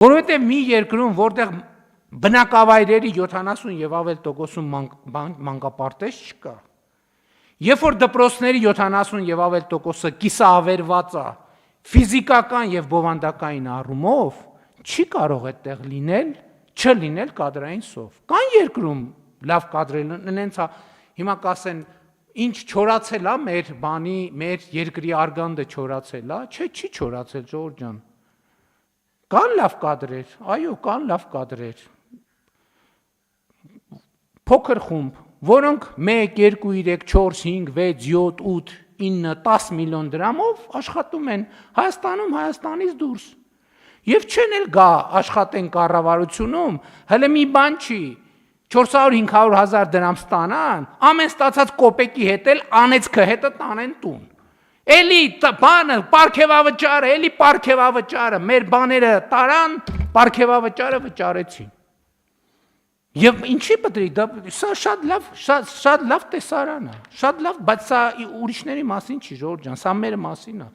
Որովհետև մի երկրում, որտեղ բնակավայրերի 70 եւ ավել տոկոսում մանկապարտեզ չկա, երբ որ դպրոցների 70 եւ ավել տոկոսը կիսավերված է ֆիզիկական եւ բովանդակային առումով, չի կարող այդտեղ չլինել կադրային սով։ Կան երկրում լավ կադրել ունենց, հիմա կասեն, ինչ չորացել է մեր երկրի արգանդը չորացել է, չէ, չի չորացել, Ժողովուրդ ջան։ Կան լավ կադրեր, այո, կան լավ կադրեր։ Փոքր խումբ, որոնք 1, 2, 3, 4, 5, 6, 7, 8, 9, 10 միլիոն դրամով աշխատում են Հայաստանում, Հայաստանից դուրս։ Եվ չեն էլ գա աշխատեն կառավարությունում, հələ մի բան չի, 400-500 հազար դրամ ստանան, ամեն ստացած կոպեկի հետ էլ անեծքը հետը տանեն տուն։ Էլի բանը, պարգևավճարը, մեր բաները տարան, պարգևավճարը վճարեցին։ Եվ ինչի պետք է, սա շատ լավ տեսարան է, շատ լավ, բայց սա ուրիշների մասին չի, Ժողովուրդ ջան, սա մեր մասին է։